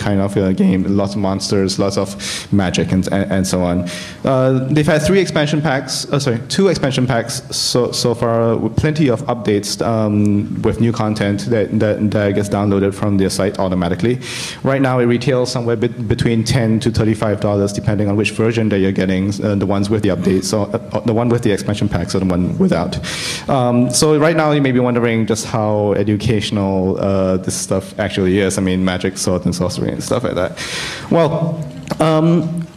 kind of game. Lots of monsters, lots of magic, and so on. They've had 2 expansion packs so far, with plenty of updates with new content that gets downloaded from their site automatically. Right now, it retails somewhere between $10 to $35, depending on which version that you're getting. The ones with the updates, or the one with the expansion packs, or the one without. So right now, you may be wondering just how educational this stuff actually is. I mean, magic, sword, and sorcery, and stuff like that. Well,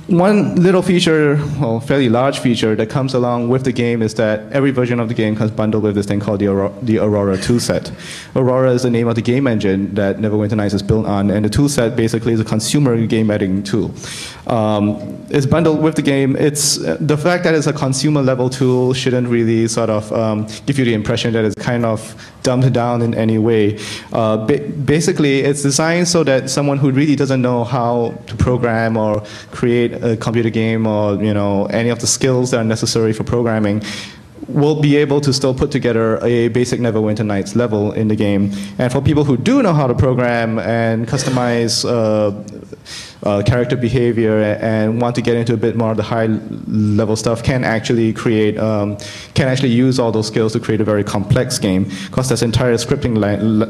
one little feature, well, fairly large feature that comes along with the game is that every version of the game comes bundled with this thing called the Aurora toolset. Aurora is the name of the game engine that Neverwinter Nights is built on, and the toolset basically is a consumer game editing tool. It's bundled with the game. It's the fact that it's a consumer level tool shouldn't really sort of give you the impression that it's kind of dumbed down in any way. Basically, it's designed so that someone who really doesn't know how to program or create a computer game, or any of the skills that are necessary for programming, will be able to still put together a basic Neverwinter Nights level in the game. And for people who do know how to program and customize character behavior and want to get into a bit more of the high-level stuff, can actually use all those skills to create a very complex game, because there's entire scripting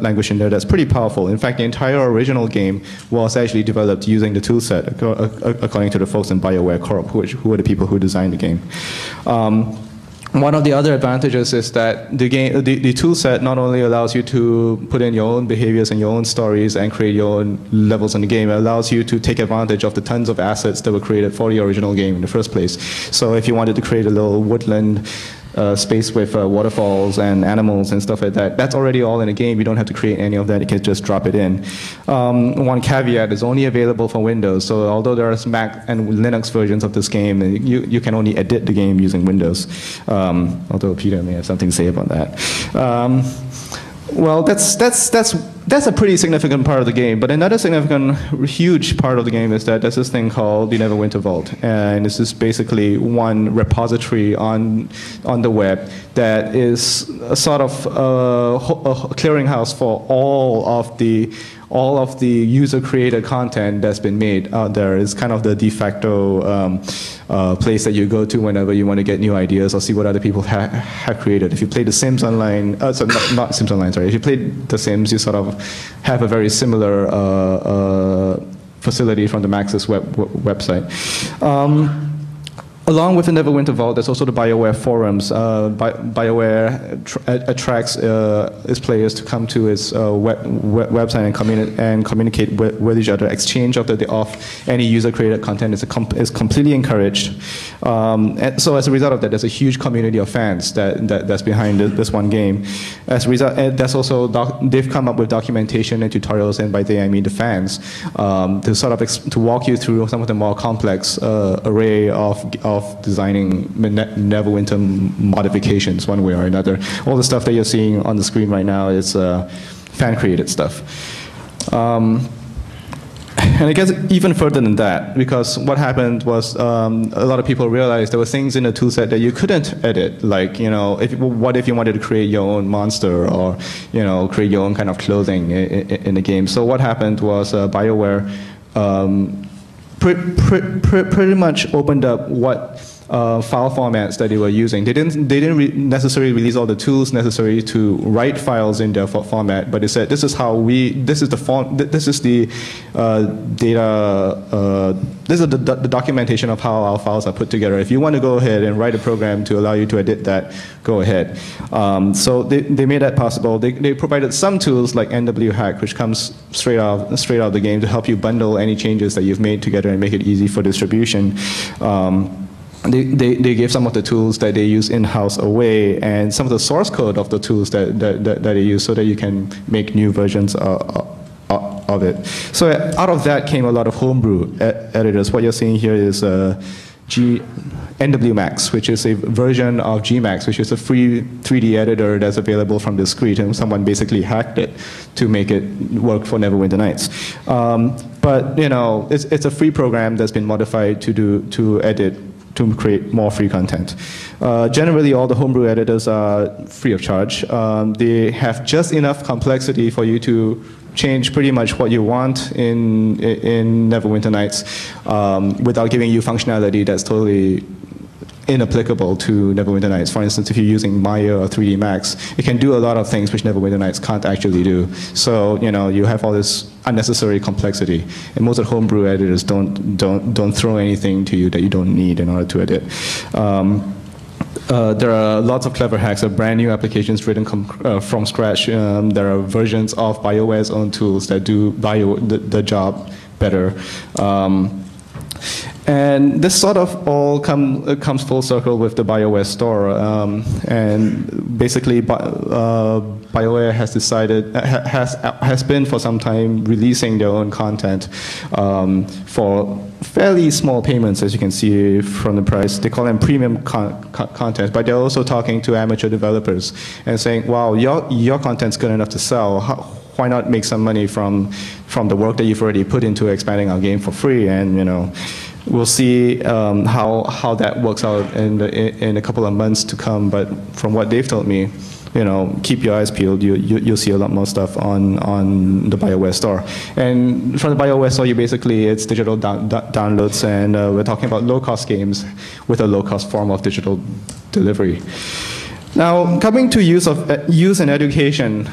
language in there that's pretty powerful. In fact, the entire original game was actually developed using the toolset, according to the folks in BioWare Corp, who are the people who designed the game. One of the other advantages is that the toolset not only allows you to put in your own behaviors and your own stories and create your own levels in the game, it allows you to take advantage of the tons of assets that were created for the original game in the first place. So if you wanted to create a little woodland space with waterfalls and animals and stuff like that, that's already all in the game. You don't have to create any of that. You can just drop it in. One caveat, is only available for Windows. So although there are Mac and Linux versions of this game, you can only edit the game using Windows. Although Peter may have something to say about that. Well, that's a pretty significant part of the game. But another significant, huge part of the game is that there's this thing called the Neverwinter Vault, and this is basically one repository on the web that is a sort of a clearinghouse for all of the user-created content that's been made out there. Is kind of the de facto place that you go to whenever you want to get new ideas or see what other people have created. If you play The Sims Online, not Sims Online, sorry. If you play The Sims, you sort of have a very similar facility from the Maxis website. Along with the Neverwinter Vault, there's also the BioWare forums. BioWare attracts its players to come to its website and communicate with each other. Exchange of any user-created content is completely encouraged. And so as a result of that, there's a huge community of fans that's behind this one game. As a result, that's also they've come up with documentation and tutorials, and by they I mean the fans, to sort of to walk you through some of the more complex array of designing Neverwinter modifications one way or another. All the stuff that you're seeing on the screen right now is fan-created stuff. And it gets even further than that, because what happened was a lot of people realized there were things in the toolset that you couldn't edit. Like, what if you wanted to create your own monster, or create your own kind of clothing in the game? So what happened was BioWare pretty much opened up what file formats that they were using. They didn't necessarily release all the tools necessary to write files in their format, but they said this is the documentation of how our files are put together. If you want to go ahead and write a program to allow you to edit that, go ahead. So they made that possible. They provided some tools like NWHack, which comes straight out of the game to help you bundle any changes that you've made together and make it easy for distribution. They gave some of the tools that they use in-house away, and some of the source code of the tools that they use, so that you can make new versions of it. So out of that came a lot of homebrew editors. What you're seeing here is NWMax, which is a version of Gmax, which is a free 3D editor that's available from Discrete, and someone basically hacked it to make it work for Neverwinter Nights. But it's a free program that's been modified to edit, to create more free content. Generally, all the homebrew editors are free of charge. They have just enough complexity for you to change pretty much what you want in Neverwinter Nights without giving you functionality that's totally inapplicable to Neverwinter Nights. For instance, if you're using Maya or 3D Max, it can do a lot of things which Neverwinter Nights can't actually do. So you have all this unnecessary complexity, and most of the homebrew editors don't throw anything to you that you don't need in order to edit. There are lots of clever hacks, brand new applications written from scratch. There are versions of BioWare's own tools that do the job better. And this sort of all comes full circle with the BioWare store. And basically, BioWare has decided, has been for some time releasing their own content for fairly small payments, as you can see from the price. They call them premium content, but they're also talking to amateur developers and saying, wow, your content's good enough to sell. Why not make some money from the work that you've already put into expanding our game for free? And we'll see how that works out in a couple of months to come. But from what they've told me, keep your eyes peeled. You'll see a lot more stuff on the BioWare store. And from the BioWare store, it's digital downloads, and we're talking about low-cost games with a low-cost form of digital delivery. Now, coming to use and education.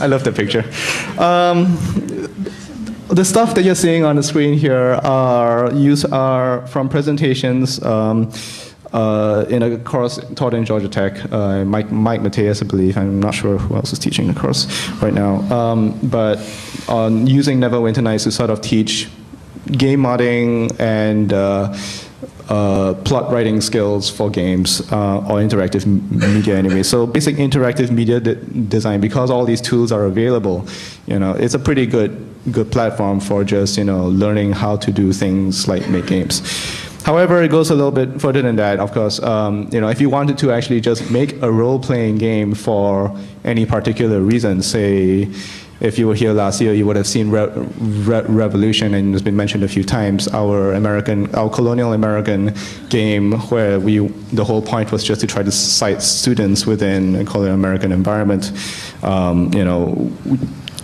I love the picture. The stuff that you're seeing on the screen here are from presentations in a course taught in Georgia Tech. Mike Mateus, I believe. I'm not sure who else is teaching the course right now. But on using Neverwinter Nights to sort of teach game modding and plot writing skills for games or interactive media anyway. So basic interactive media design, because all these tools are available, it's a pretty good platform for just learning how to do things like make games. However, it goes a little bit further than that. Of course, if you wanted to actually just make a role-playing game for any particular reason, say, if you were here last year, you would have seen Revolution, and it's been mentioned a few times, our colonial American game, where the whole point was just to try to cite students within a colonial American environment.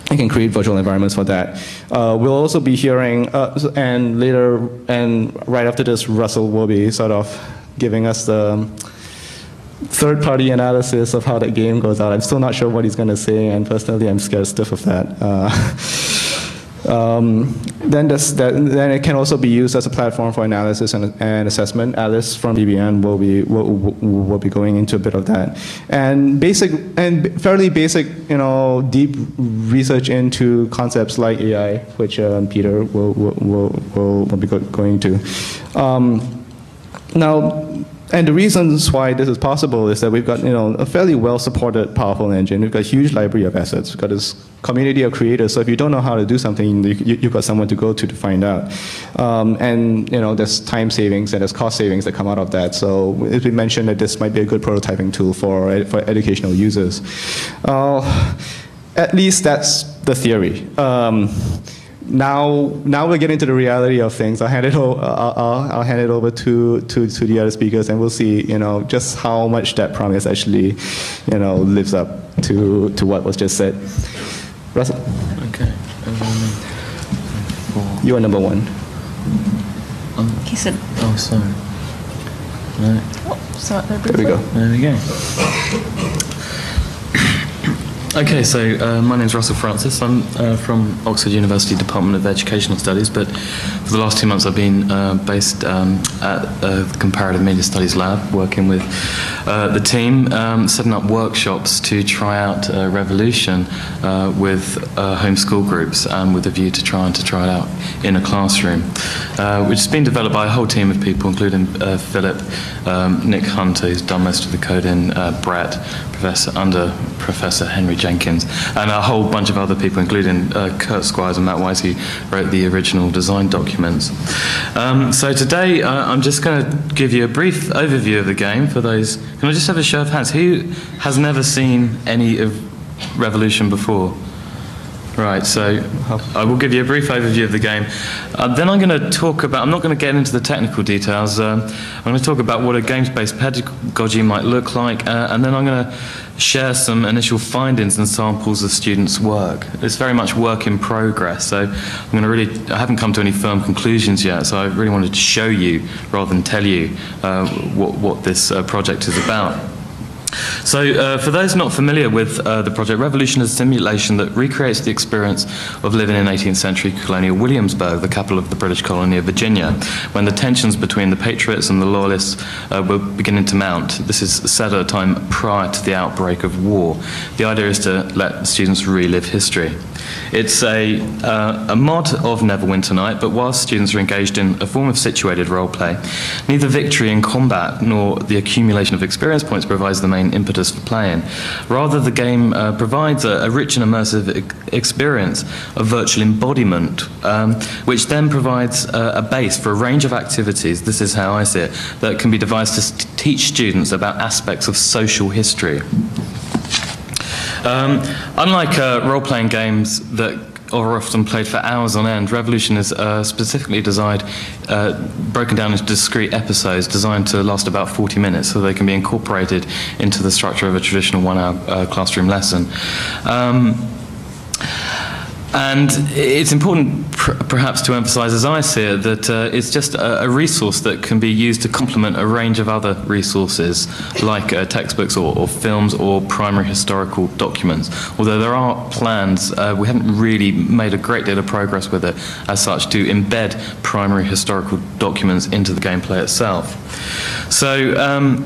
You can create virtual environments for that. We'll also be hearing, and later, and right after this, Russell will be sort of giving us the third-party analysis of how that game goes out. I'm still not sure what he's going to say, and personally, I'm scared stiff of that. Then it can also be used as a platform for analysis and assessment. Alice from BBN will be going into a bit of that, and fairly basic, deep research into concepts like AI, which Peter will be going to. Now. And the reasons why this is possible is that we've got a fairly well-supported, powerful engine. We've got a huge library of assets. We've got this community of creators. So if you don't know how to do something, you've got someone to go to find out. And there's time savings and there's cost savings that come out of that. So as we mentioned, that this might be a good prototyping tool for educational users. At least that's the theory. Now we'll get into the reality of things. I'll hand it over to the other speakers, and we'll see just how much that promise actually lives up to what was just said. Russell. Okay. You are number one. He said. Oh, sorry. Right. Oh, so there we go. There we go. Okay, so my name's Russell Francis. I'm from Oxford University Department of Educational Studies, but for the last 2 months I've been based at the Comparative Media Studies Lab, working with the team, setting up workshops to try out Revolution with homeschool groups, with a view to trying to try it out in a classroom, which has been developed by a whole team of people, including Philip, Nick Hunter, who's done most of the coding, Brett, Professor Henry Jenkins, and a whole bunch of other people, including Kurt Squires and Matt Wise, who wrote the original design documents. So today I'm just going to give you a brief overview of the game for those. Can I just have a show of hands? Who has never seen any of Revolution before? Right, so I will give you a brief overview of the game. Then I'm going to talk about, I'm not going to get into the technical details, I'm going to talk about what a games-based pedagogy might look like, and then I'm going to share some initial findings and samples of students' work. It's very much work in progress, so I haven't come to any firm conclusions yet, so I really wanted to show you rather than tell you what this project is about. So for those not familiar with the project, Revolution is a simulation that recreates the experience of living in 18th century colonial Williamsburg, the capital of the British colony of Virginia, when the tensions between the Patriots and the Loyalists were beginning to mount. This is set at a time prior to the outbreak of war. The idea is to let students relive history. It's a mod of Neverwinter Night, but whilst students are engaged in a form of situated roleplay, neither victory in combat nor the accumulation of experience points provides the main impetus for playing. Rather, the game provides a rich and immersive experience of virtual embodiment, which then provides a base for a range of activities, this is how I see it, that can be devised to teach students about aspects of social history. Unlike role-playing games that are often played for hours on end, Revolution is specifically designed, broken down into discrete episodes designed to last about 40 minutes, so they can be incorporated into the structure of a traditional one-hour classroom lesson. And it's important, perhaps, to emphasize, as I see it, that it's just a resource that can be used to complement a range of other resources, like textbooks or films or primary historical documents. Although there are plans, we haven't really made a great deal of progress with it, as such, to embed primary historical documents into the gameplay itself. So I'm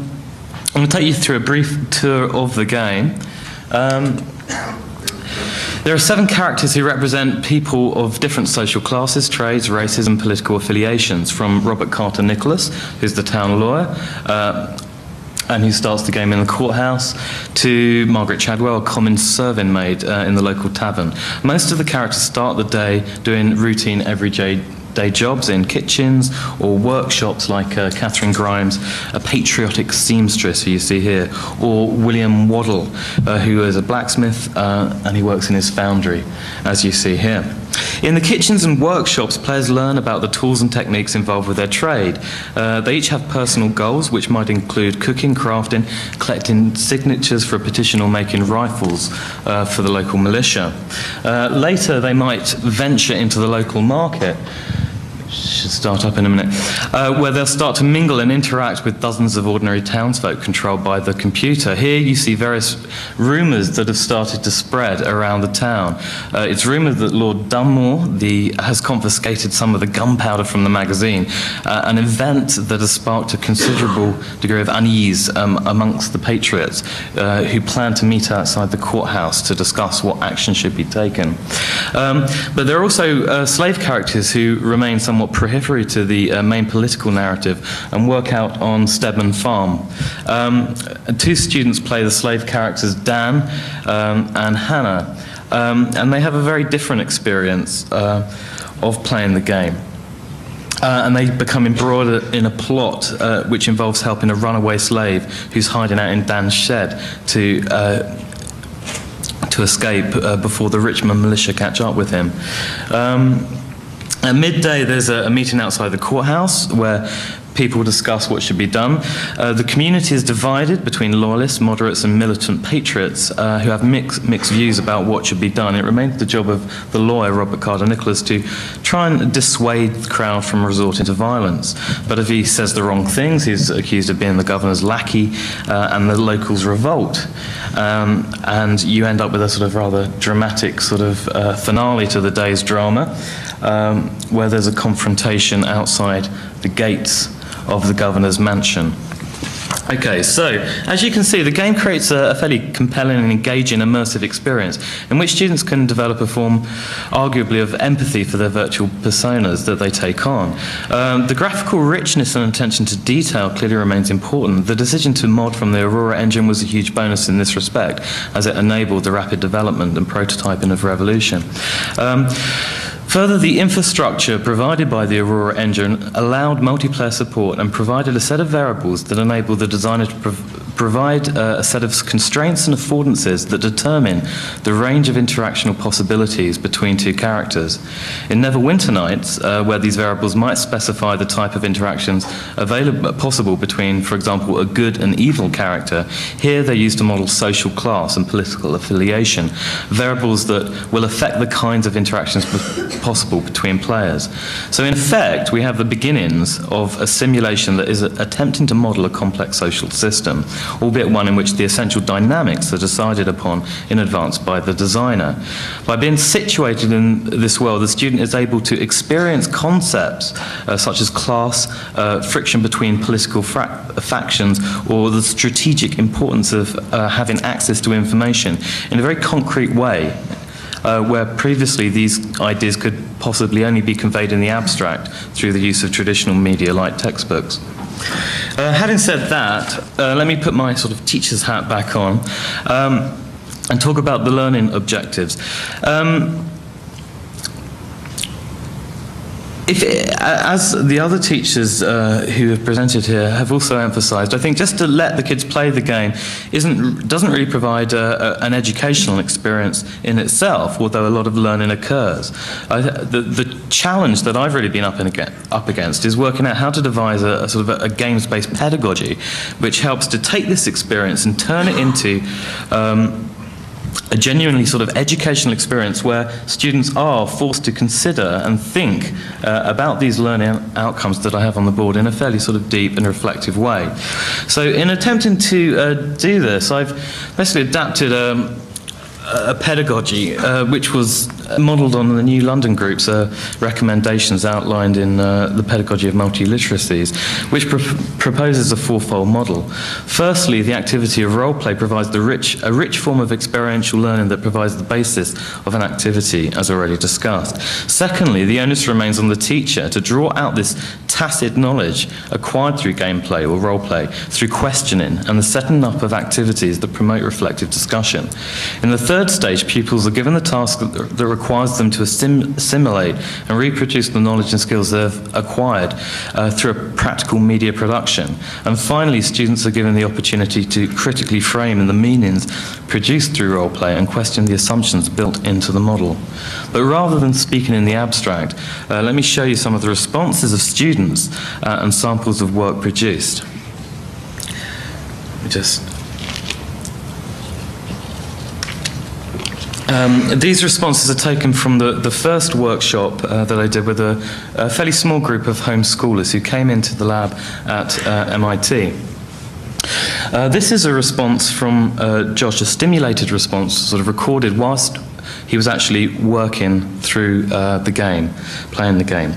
going to take you through a brief tour of the game. There are 7 characters who represent people of different social classes, trades, races, and political affiliations, from Robert Carter Nicholas, who's the town lawyer, and who starts the game in the courthouse, to Margaret Chadwell, a common serving maid in the local tavern. Most of the characters start the day doing routine everyday jobs in kitchens or workshops, like Catherine Grimes, a patriotic seamstress who you see here, or William Waddle, who is a blacksmith and he works in his foundry, as you see here. In the kitchens and workshops, players learn about the tools and techniques involved with their trade. They each have personal goals, which might include cooking, crafting, collecting signatures for a petition, or making rifles for the local militia. Later, they might venture into the local market, should start up in a minute, where they'll start to mingle and interact with dozens of ordinary townsfolk controlled by the computer. Here you see various rumours that have started to spread around the town. It's rumoured that Lord Dunmore has confiscated some of the gunpowder from the magazine, an event that has sparked a considerable degree of unease amongst the patriots, who plan to meet outside the courthouse to discuss what action should be taken. But there are also slave characters who remain somewhat periphery to the main political narrative and work out on Stedman Farm. 2 students play the slave characters Dan and Hannah, and they have a very different experience of playing the game. And they become embroiled in a plot which involves helping a runaway slave who's hiding out in Dan's shed to escape before the Richmond militia catch up with him. At midday, there's a meeting outside the courthouse where people discuss what should be done. The community is divided between loyalists, moderates, and militant patriots who have mixed views about what should be done. It remains the job of the lawyer, Robert Carter Nicholas, to try and dissuade the crowd from resorting to violence. But if he says the wrong things, he's accused of being the governor's lackey, and the locals revolt. And you end up with a sort of rather dramatic sort of finale to the day's drama, where there's a confrontation outside the gates of the governor's mansion. Okay, so as you can see, the game creates a fairly compelling and engaging immersive experience in which students can develop a form, arguably, of empathy for their virtual personas that they take on. The graphical richness and attention to detail clearly remains important. The decision to mod from the Aurora engine was a huge bonus in this respect, as it enabled the rapid development and prototyping of Revolution. Further, the infrastructure provided by the Aurora engine allowed multiplayer support and provided a set of variables that enabled the designer to provide a set of constraints and affordances that determine the range of interactional possibilities between two characters. In Neverwinter Nights, where these variables might specify the type of interactions possible between, for example, a good and evil character, here they're used to model social class and political affiliation, variables that will affect the kinds of interactions possible between players. So in effect, we have the beginnings of a simulation that is attempting to model a complex social system, albeit one in which the essential dynamics are decided upon in advance by the designer. By being situated in this world, the student is able to experience concepts such as class, friction between political factions, or the strategic importance of having access to information in a very concrete way, where previously these ideas could possibly only be conveyed in the abstract through the use of traditional media like textbooks. Having said that, let me put my sort of teacher's hat back on and talk about the learning objectives. As the other teachers who have presented here have also emphasised, I think just to let the kids play the game doesn't really provide an educational experience in itself, although a lot of learning occurs. The challenge that I've really been up against is working out how to devise a sort of a games-based pedagogy which helps to take this experience and turn it into a genuinely sort of educational experience where students are forced to consider and think about these learning outcomes that I have on the board in a fairly sort of deep and reflective way. So in attempting to do this, I've basically adapted a pedagogy which was modelled on the New London Group's recommendations outlined in the Pedagogy of Multiliteracies, which proposes a fourfold model. Firstly, the activity of role play provides a rich form of experiential learning that provides the basis of an activity, as already discussed. Secondly, the onus remains on the teacher to draw out this tacit knowledge acquired through gameplay or role play through questioning and the setting up of activities that promote reflective discussion. In the third stage, pupils are given the task that requires them to assimilate and reproduce the knowledge and skills they've acquired through a practical media production. And finally, students are given the opportunity to critically frame the meanings produced through role play and question the assumptions built into the model. But rather than speaking in the abstract, let me show you some of the responses of students and samples of work produced. These responses are taken from the first workshop that I did with a fairly small group of homeschoolers who came into the lab at MIT. This is a response from Josh, a stimulated response, sort of recorded whilst he was actually working through the game, playing the game.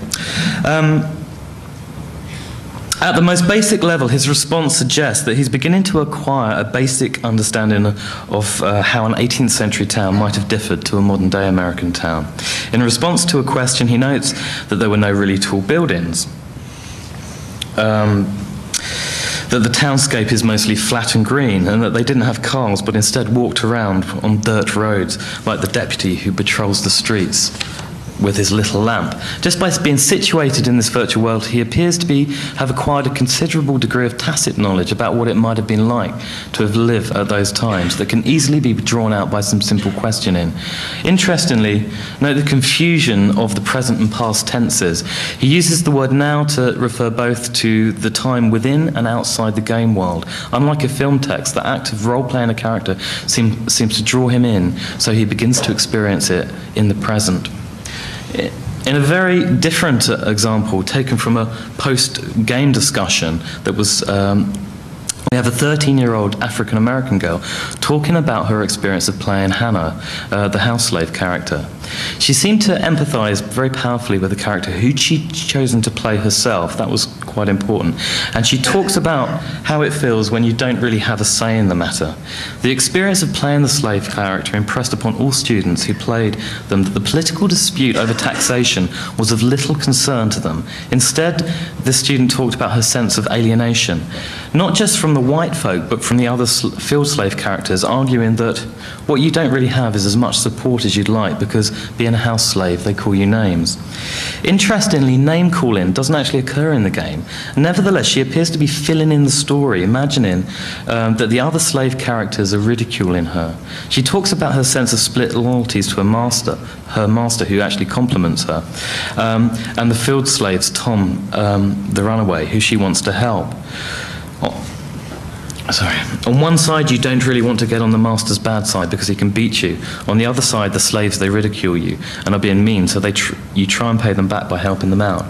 At the most basic level, his response suggests that he's beginning to acquire a basic understanding of how an 18th century town might have differed to a modern-day American town. In response to a question, he notes that there were no really tall buildings, that the townscape is mostly flat and green, and that they didn't have cars but instead walked around on dirt roads like the deputy who patrols the streets with his little lamp. Just by being situated in this virtual world, he appears to have acquired a considerable degree of tacit knowledge about what it might have been like to have lived at those times that can easily be drawn out by some simple questioning. Interestingly, note the confusion of the present and past tenses. He uses the word now to refer both to the time within and outside the game world. Unlike a film text, the act of role-playing a character seems to draw him in, so he begins to experience it in the present. In a very different example, taken from a post-game discussion that was, we have a 13-year-old African-American girl talking about her experience of playing Hannah, the house slave character. She seemed to empathise very powerfully with the character who she'd chosen to play herself. That was quite important. And she talks about how it feels when you don't really have a say in the matter. The experience of playing the slave character impressed upon all students who played them that the political dispute over taxation was of little concern to them. Instead, this student talked about her sense of alienation, not just from the white folk, but from the other field slave characters, arguing that What you don't really have is as much support as you'd like, because being a house slave, they call you names. Interestingly, name calling doesn't actually occur in the game. Nevertheless, she appears to be filling in the story, imagining that the other slave characters are ridiculing her. She talks about her sense of split loyalties to her master who actually compliments her, and the field slaves, Tom, the runaway, who she wants to help. Sorry. On one side, you don't really want to get on the master's bad side because he can beat you. On the other side, the slaves, they ridicule you and are being mean, so you try and pay them back by helping them out.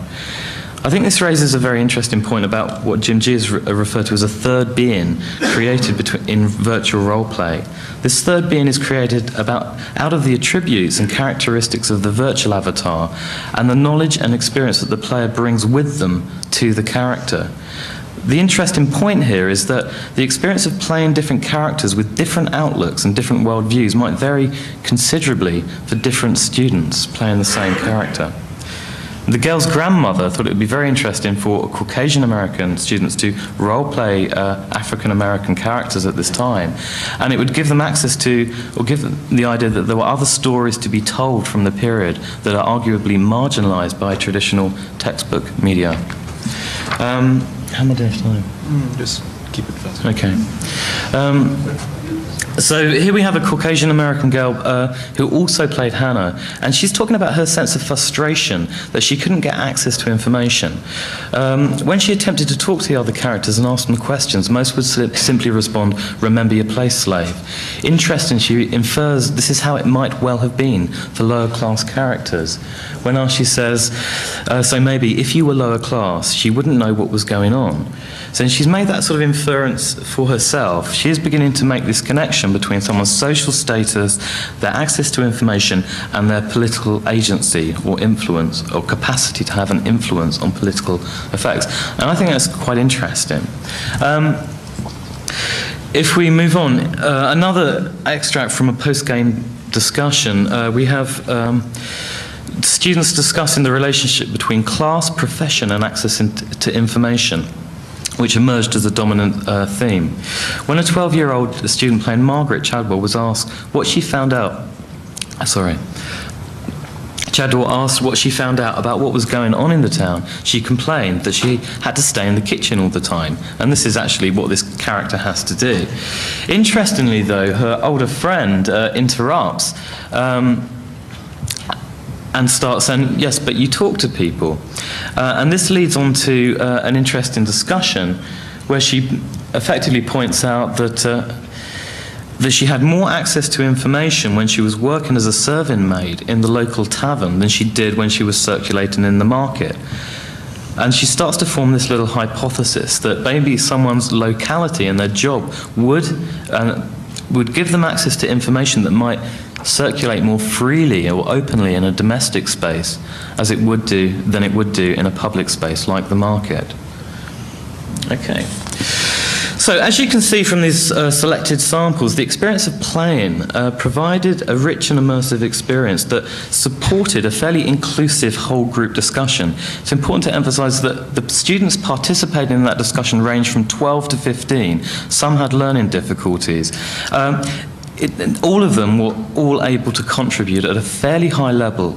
I think this raises a very interesting point about what Jim G has referred to as a third being created in virtual roleplay. This third being is created out of the attributes and characteristics of the virtual avatar and the knowledge and experience that the player brings with them to the character. The interesting point here is that the experience of playing different characters with different outlooks and different worldviews might vary considerably for different students playing the same character. The girl's grandmother thought it would be very interesting for Caucasian American students to role-play African American characters at this time, and it would give them access to, or give them the idea that there were other stories to be told from the period that are arguably marginalized by traditional textbook media. How am I doing for time? Just keep it fast. Okay. So here we have a Caucasian American girl who also played Hannah, and she's talking about her sense of frustration that she couldn't get access to information. When she attempted to talk to the other characters and ask them questions, most would simply respond, "Remember your place, slave." Interesting, she infers this is how it might well have been for lower class characters. When asked, she says, so maybe if you were lower class, she wouldn't know what was going on. So she's made that sort of inference for herself. She is beginning to make this connection between someone's social status, their access to information, and their political agency or influence or capacity to have an influence on political effects. And I think that's quite interesting. If we move on, another extract from a post-game discussion, we have students discussing the relationship between class, profession, and access to information, which emerged as a dominant theme. When a 12-year-old student playing Margaret Chadwell was asked what she found out, Chadwell asked what she found out about what was going on in the town, she complained that she had to stay in the kitchen all the time, and this is actually what this character has to do. Interestingly, though, her older friend interrupts and starts saying, yes, but you talk to people. And this leads on to an interesting discussion where she effectively points out that she had more access to information when she was working as a serving maid in the local tavern than she did when she was circulating in the market. And she starts to form this little hypothesis that maybe someone's locality and their job would give them access to information that might circulate more freely or openly in a domestic space than it would do in a public space like the market. Okay. So as you can see from these selected samples, the experience of playing provided a rich and immersive experience that supported a fairly inclusive whole group discussion. It's important to emphasize that the students participating in that discussion ranged from 12 to 15. Some had learning difficulties. All of them were all able to contribute at a fairly high level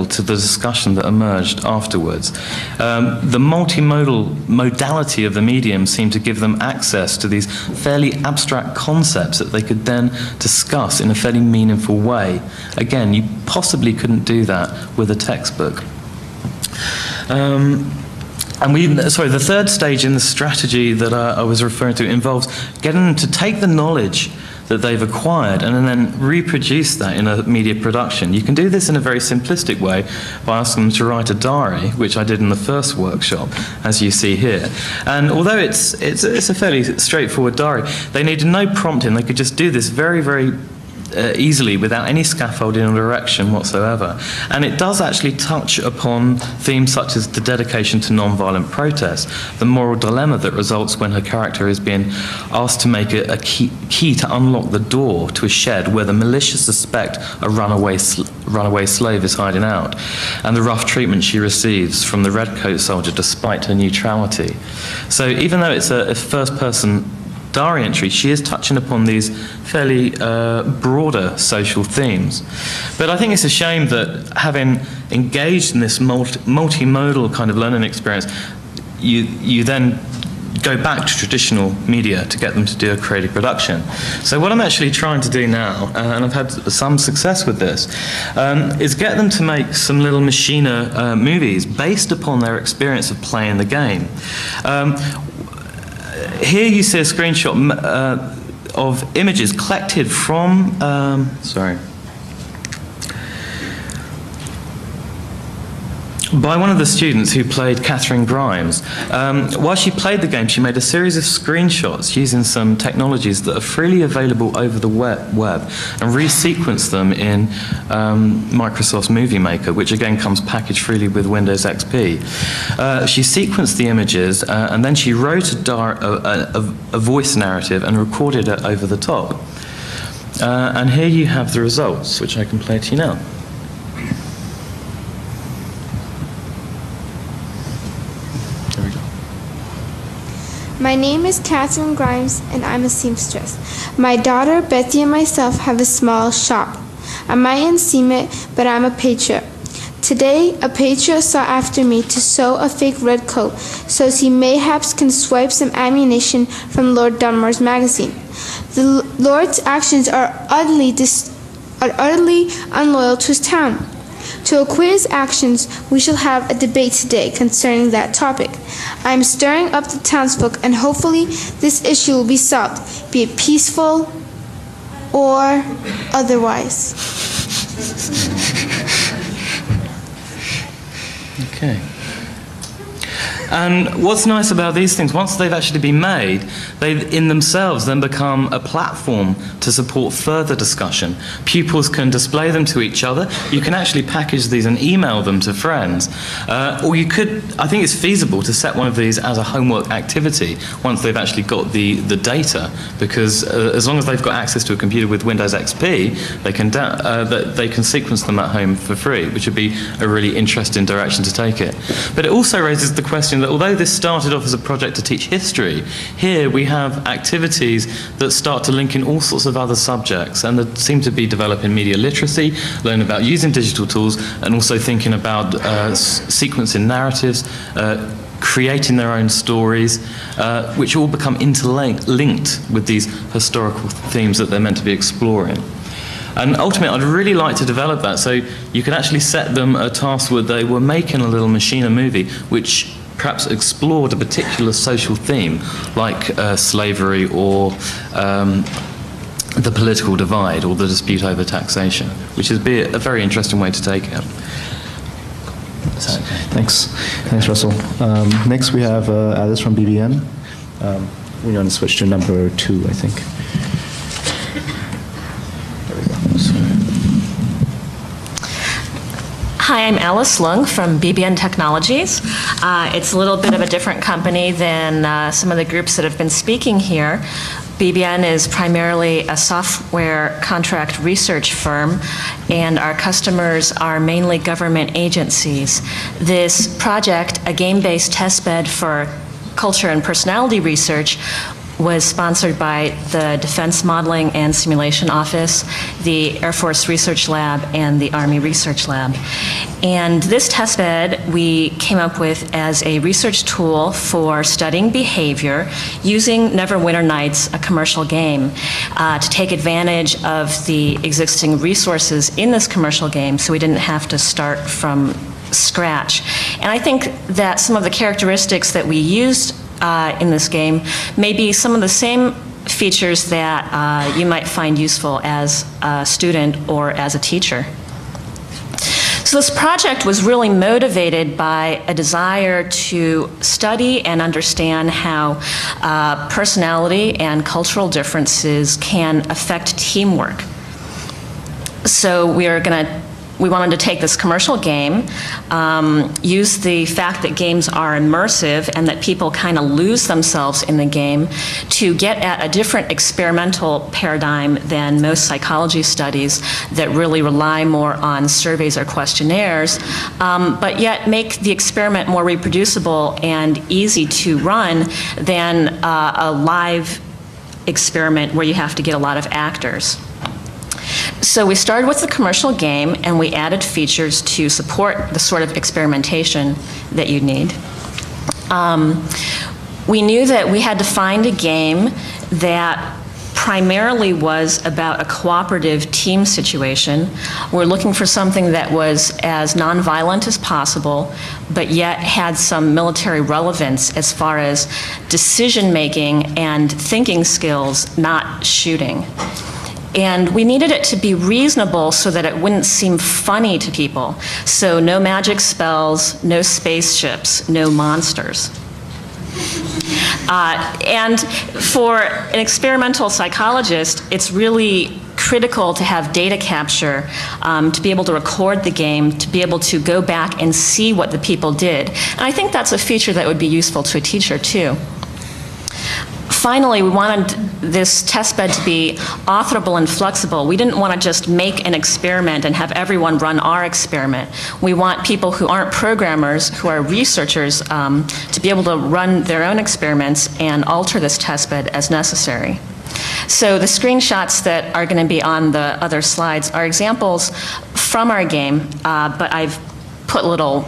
to the discussion that emerged afterwards. The modality of the medium seemed to give them access to these fairly abstract concepts that they could then discuss in a fairly meaningful way. Again, you possibly couldn't do that with a textbook. The third stage in the strategy that I was referring to involves getting them to take the knowledge that they've acquired and then reproduce that in a media production. You can do this in a very simplistic way by asking them to write a diary, which I did in the first workshop, as you see here. And although it's a fairly straightforward diary, they needed no prompting. They could just do this very, very easily without any scaffolding or direction whatsoever. And it does actually touch upon themes such as the dedication to non-violent protest, the moral dilemma that results when her character is being asked to make a key to unlock the door to a shed where the militia suspect a runaway slave is hiding out, and the rough treatment she receives from the redcoat soldier despite her neutrality. So even though it's a first-person diary entry, she is touching upon these fairly broader social themes. But I think it's a shame that having engaged in this multimodal kind of learning experience, you then go back to traditional media to get them to do a creative production. So what I'm actually trying to do now, and I've had some success with this, is get them to make some little machina movies based upon their experience of playing the game. Here you see a screenshot of images collected from, by one of the students who played Catherine Grimes. While she played the game, she made a series of screenshots using some technologies that are freely available over the web and resequenced them in Microsoft's Movie Maker, which again comes packaged freely with Windows XP. She sequenced the images and then she wrote a voice narrative and recorded it over the top. And here you have the results, which I can play to you now. My name is Catherine Grimes, and I'm a seamstress. My daughter, Betty, and myself have a small shop. I mightn't seem it, but I'm a patriot. Today, a patriot saw after me to sew a fake red coat, so he mayhaps can swipe some ammunition from Lord Dunmore's magazine. The Lord's actions are utterly unloyal to his town. To acquit his actions, we shall have a debate today concerning that topic. I am stirring up the townsfolk, and hopefully this issue will be solved, be it peaceful or otherwise. Okay. And what's nice about these things, once they've actually been made, they in themselves then become a platform to support further discussion. Pupils can display them to each other. You can actually package these and email them to friends. Or you could, I think it's feasible to set one of these as a homework activity once they've actually got the data, because as long as they've got access to a computer with Windows XP, they can sequence them at home for free, which would be a really interesting direction to take it. But it also raises the question that although this started off as a project to teach history, here we have activities that start to link in all sorts of other subjects and that seem to be developing media literacy, learning about using digital tools, and also thinking about sequencing narratives, creating their own stories, which all become interlinked with these historical themes that they're meant to be exploring. And ultimately, I'd really like to develop that, so you can actually set them a task where they were making a little machina movie which perhaps explored a particular social theme, like slavery or the political divide or the dispute over taxation, which would be a very interesting way to take it. So, thanks, Russell. Next we have Alice from BBN. We're going to switch to number 2, I think. Hi, I'm Alice Leung from BBN Technologies. It's a little bit of a different company than some of the groups that have been speaking here. BBN is primarily a software contract research firm, and our customers are mainly government agencies. This project, a game-based testbed for culture and personality research, was sponsored by the Defense Modeling and Simulation Office, the Air Force Research Lab, and the Army Research Lab. And this testbed we came up with as a research tool for studying behavior using Neverwinter Nights, a commercial game, to take advantage of the existing resources in this commercial game so we didn't have to start from scratch. And I think that some of the characteristics that we used in this game may be some of the same features that you might find useful as a student or as a teacher. So this project was really motivated by a desire to study and understand how personality and cultural differences can affect teamwork. So we wanted to take this commercial game, use the fact that games are immersive and that people kind of lose themselves in the game to get at a different experimental paradigm than most psychology studies that really rely more on surveys or questionnaires, but yet make the experiment more reproducible and easy to run than a live experiment where you have to get a lot of actors. So we started with the commercial game, and we added features to support the sort of experimentation that you need. We knew that we had to find a game that primarily was about a cooperative team situation. We're looking for something that was as nonviolent as possible, but yet had some military relevance as far as decision-making and thinking skills, not shooting. And we needed it to be reasonable so that it wouldn't seem funny to people. So no magic spells, no spaceships, no monsters. And for an experimental psychologist, it's really critical to have data capture, to be able to record the game, to be able to go back and see what the people did. And I think that's a feature that would be useful to a teacher too. Finally, we wanted this testbed to be authorable and flexible. We didn't want to just make an experiment and have everyone run our experiment. We want people who aren't programmers, who are researchers, to be able to run their own experiments and alter this testbed as necessary. So the screenshots that are going to be on the other slides are examples from our game, but I've put little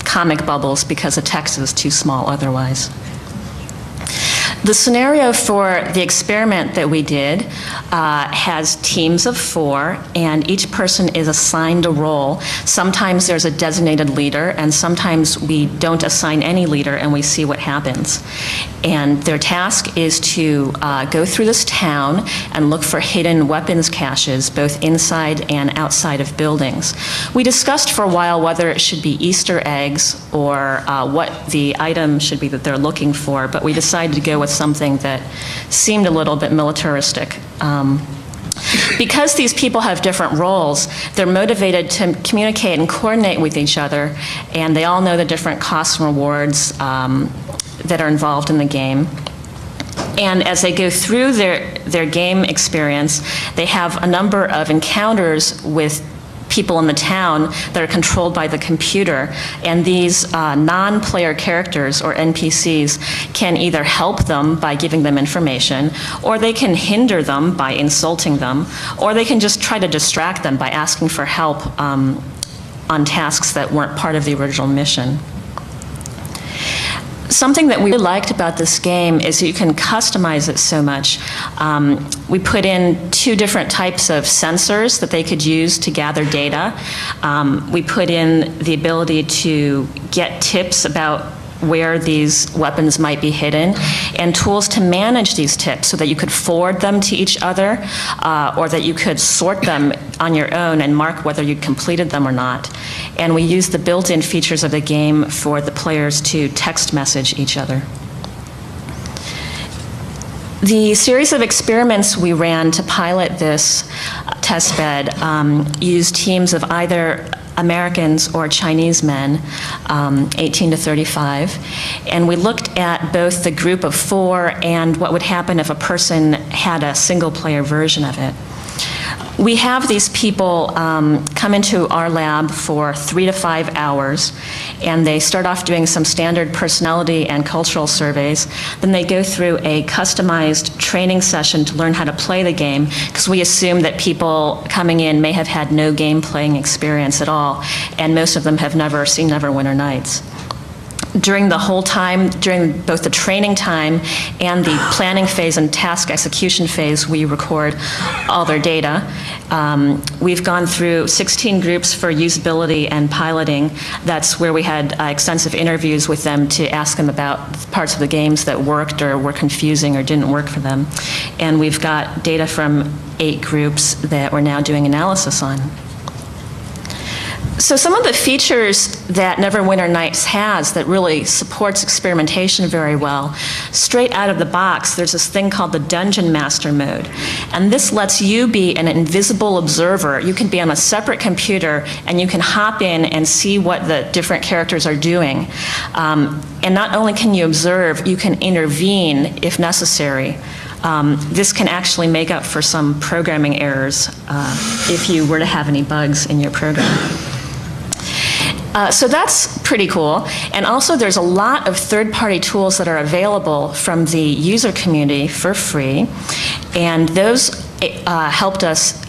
comic bubbles because the text is too small otherwise. The scenario for the experiment that we did has teams of 4, and each person is assigned a role. Sometimes there's a designated leader, and sometimes we don't assign any leader, and we see what happens. And their task is to go through this town and look for hidden weapons caches, both inside and outside of buildings. We discussed for a while whether it should be Easter eggs or what the item should be that they're looking for, but we decided to go with something that seemed a little bit militaristic. Because these people have different roles, they're motivated to communicate and coordinate with each other, and they all know the different costs and rewards that are involved in the game. And as they go through their game experience, they have a number of encounters with people in the town that are controlled by the computer, and these non-player characters, or NPCs, can either help them by giving them information, or they can hinder them by insulting them, or they can just try to distract them by asking for help on tasks that weren't part of the original mission. Something that we liked about this game is that you can customize it so much. We put in 2 different types of sensors that they could use to gather data. We put in the ability to get tips about where these weapons might be hidden, and tools to manage these tips so that you could forward them to each other, or that you could sort them on your own and mark whether you completed them or not. And we used the built-in features of the game for the players to text message each other. The series of experiments we ran to pilot this testbed used teams of either Americans or Chinese men, 18 to 35, and we looked at both the group of 4 and what would happen if a person had a single-player version of it. We have these people come into our lab for 3 to 5 hours, and they start off doing some standard personality and cultural surveys. Then they go through a customized training session to learn how to play the game, because we assume that people coming in may have had no game playing experience at all, and most of them have never seen Neverwinter Nights. During the whole time, during both the training time and the planning phase and task execution phase, we record all their data. We've gone through 16 groups for usability and piloting. That's where we had extensive interviews with them to ask them about parts of the games that worked or were confusing or didn't work for them. And we've got data from 8 groups that we're now doing analysis on. So some of the features that Neverwinter Nights has that really supports experimentation very well, straight out of the box, there's this thing called the Dungeon Master mode. And this lets you be an invisible observer. You can be on a separate computer, and you can hop in and see what the different characters are doing. And not only can you observe, you can intervene if necessary. This can actually make up for some programming errors if you were to have any bugs in your program. So that's pretty cool. And also there's a lot of third-party tools that are available from the user community for free. And those helped us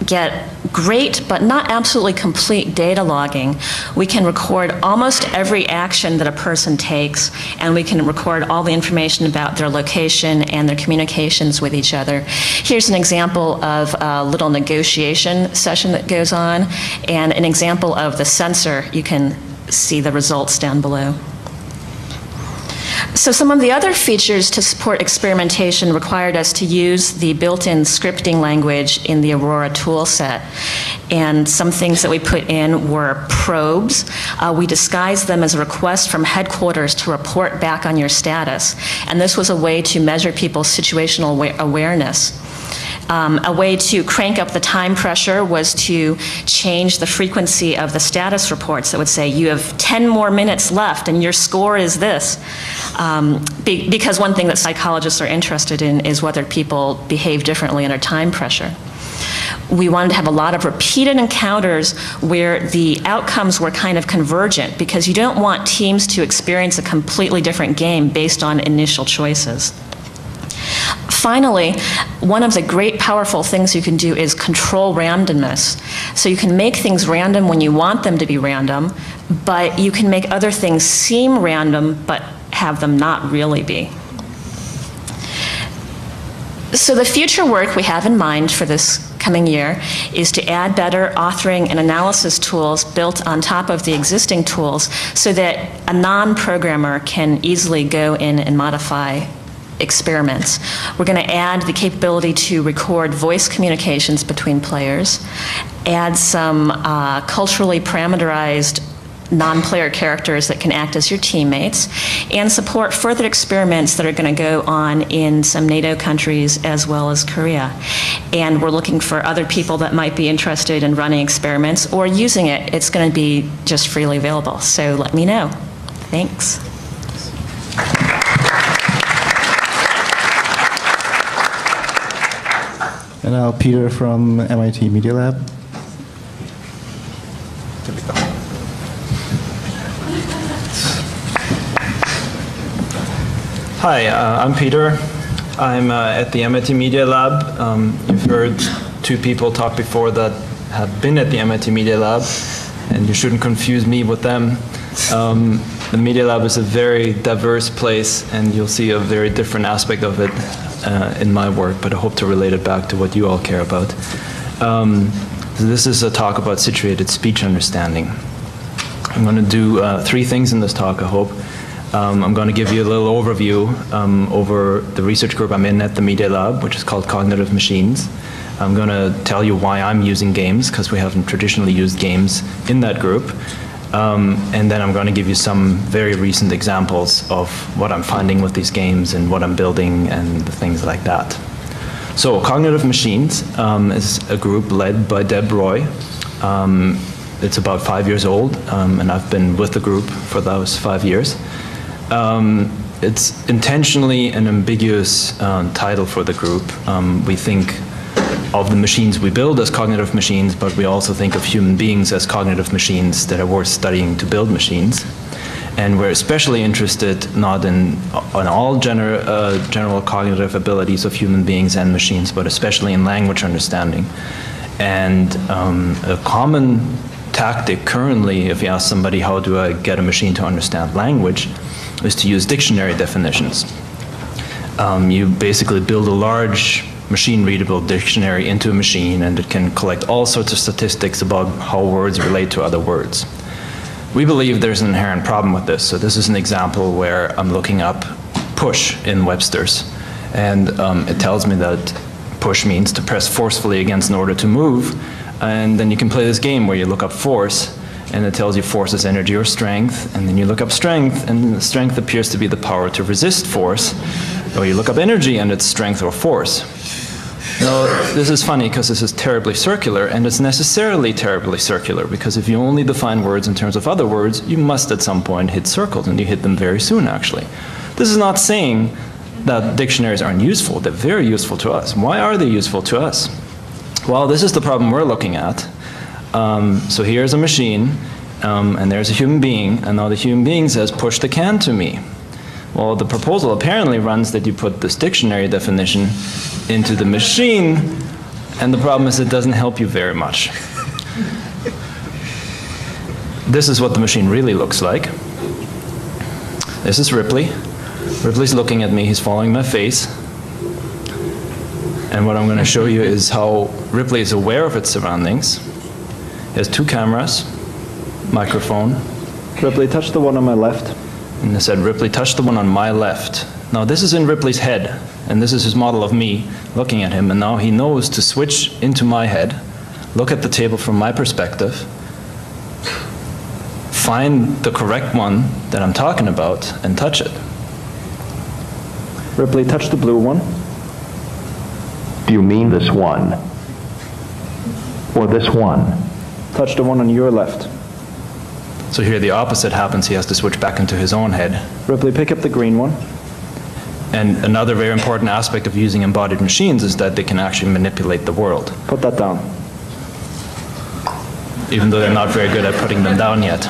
get great but not absolutely complete data logging. We can record almost every action that a person takes, and we can record all the information about their location and their communications with each other. Here's an example of a little negotiation session that goes on, and an example of the sensor. You can see the results down below. So some of the other features to support experimentation required us to use the built-in scripting language in the Aurora toolset. And some things that we put in were probes. We disguised them as a request from headquarters to report back on your status. And this was a way to measure people's situational awareness. A way to crank up the time pressure was to change the frequency of the status reports that would say, you have 10 more minutes left and your score is this. Because one thing that psychologists are interested in is whether people behave differently under time pressure. We wanted to have a lot of repeated encounters where the outcomes were kind of convergent, because you don't want teams to experience a completely different game based on initial choices. Finally, one of the great powerful things you can do is control randomness. So you can make things random when you want them to be random, but you can make other things seem random but have them not really be. So the future work we have in mind for this coming year is to add better authoring and analysis tools built on top of the existing tools so that a non-programmer can easily go in and modify experiments. We're going to add the capability to record voice communications between players, add some culturally parameterized non-player characters that can act as your teammates, and support further experiments that are going to go on in some NATO countries as well as Korea. And we're looking for other people that might be interested in running experiments or using it. It's going to be just freely available, so let me know. Thanks. And now Peter from MIT Media Lab. There we go. Hi, I'm Peter. I'm at the MIT Media Lab. You've heard two people talk before that have been at the MIT Media Lab, and you shouldn't confuse me with them. The Media Lab is a very diverse place, and you'll see a very different aspect of it in my work, but I hope to relate it back to what you all care about. So this is a talk about situated speech understanding. I'm going to do three things in this talk, I hope. I'm going to give you a little overview over the research group I'm in at the Media Lab, which is called Cognitive Machines. I'm going to tell you why I'm using games, because we haven't traditionally used games in that group. And then I'm going to give you some very recent examples of what I'm finding with these games and what I'm building and things like that. So Cognitive Machines is a group led by Deb Roy. It's about 5 years old, and I've been with the group for those 5 years. It's intentionally an ambiguous title for the group. We think of the machines we build as cognitive machines, but we also think of human beings as cognitive machines that are worth studying to build machines. And we're especially interested not in all general cognitive abilities of human beings and machines, but especially in language understanding. And a common tactic currently, if you ask somebody, how do I get a machine to understand language, is to use dictionary definitions. You basically build a large machine-readable dictionary into a machine, and it can collect all sorts of statistics about how words relate to other words. We believe there's an inherent problem with this. So this is an example where I'm looking up push in Webster's, and it tells me that push means to press forcefully against in order to move. And then you can play this game where you look up force, and it tells you force is energy or strength, and then you look up strength, and strength appears to be the power to resist force. Or you look up energy, and it's strength or force. Now, this is funny because this is terribly circular, and it's necessarily terribly circular, because if you only define words in terms of other words, you must at some point hit circles, and you hit them very soon, actually. This is not saying that dictionaries aren't useful. They're very useful to us. Why are they useful to us? Well, this is the problem we're looking at. So here's a machine. and there's a human being, and now the human being says, push the can to me. Well, the proposal apparently runs that you put this dictionary definition into the machine, and the problem is it doesn't help you very much. This is what the machine really looks like. This is Ripley. Ripley's looking at me, he's following my face. And what I'm going to show you is how Ripley is aware of its surroundings. He has two cameras, microphone. Ripley, touch the one on my left. And I said, Ripley, touch the one on my left. Now this is in Ripley's head, and this is his model of me looking at him, and now he knows to switch into my head, look at the table from my perspective, find the correct one that I'm talking about, and touch it. Ripley, touch the blue one. Do you mean this one? Or this one? Touch the one on your left. So here the opposite happens. He has to switch back into his own head. Ripley, pick up the green one. And another very important aspect of using embodied machines is that they can actually manipulate the world. Put that down. Even though they're not very good at putting them down yet.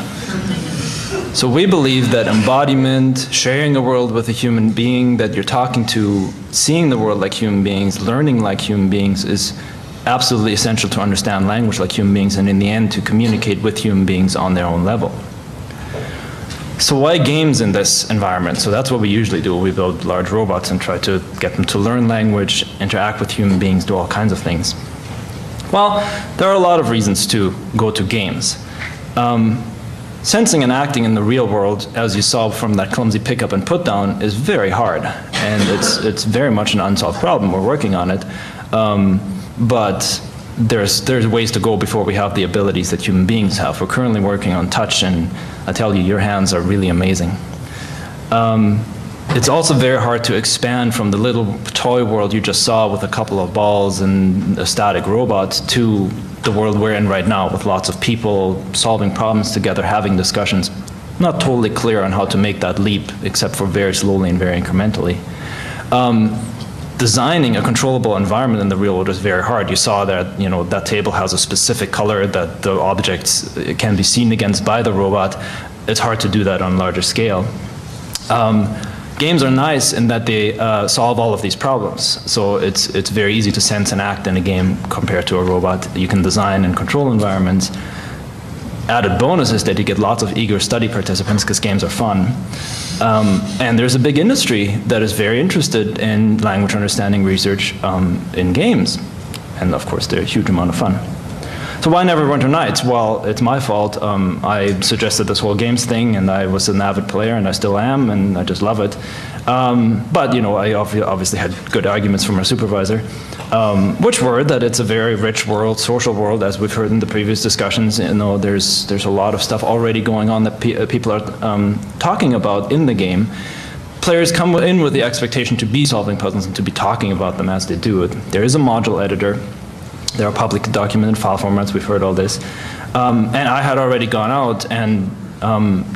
So we believe that embodiment, sharing a world with a human being that you're talking to, seeing the world like human beings, learning like human beings is absolutely essential to understand language like human beings, and in the end to communicate with human beings on their own level. So why games in this environment? So that's what we usually do. We build large robots and try to get them to learn language, interact with human beings, do all kinds of things. Well, there are a lot of reasons to go to games. Sensing and acting in the real world, as you saw from that clumsy pickup and put down, is very hard, and it's very much an unsolved problem. We're working on it, but there's ways to go before we have the abilities that human beings have. We're currently working on touch, and I tell you, your hands are really amazing. It's also very hard to expand from the little toy world you just saw with a couple of balls and a static robot to the world we're in right now with lots of people solving problems together, having discussions. Not totally clear on how to make that leap, except for very slowly and very incrementally. Designing a controllable environment in the real world is very hard. You saw that, you know, that table has a specific color that the objects can be seen against by the robot. It's hard to do that on a larger scale. Games are nice in that they solve all of these problems. So it's very easy to sense and act in a game compared to a robot. You can design and control environments. Added bonus is that you get lots of eager study participants because games are fun. And there's a big industry that is very interested in language understanding research in games. And of course, they're a huge amount of fun. So why Neverwinter Nights? Well, it's my fault. I suggested this whole games thing, and I was an avid player, and I still am, and I just love it. But you know, I obviously had good arguments from our supervisor, which were that it's a very rich world, social world, as we've heard in the previous discussions. You know, there's a lot of stuff already going on that people are talking about in the game. Players come in with the expectation to be solving puzzles and to be talking about them as they do it. There is a module editor. There are publicly documented file formats. We've heard all this. And I had already gone out and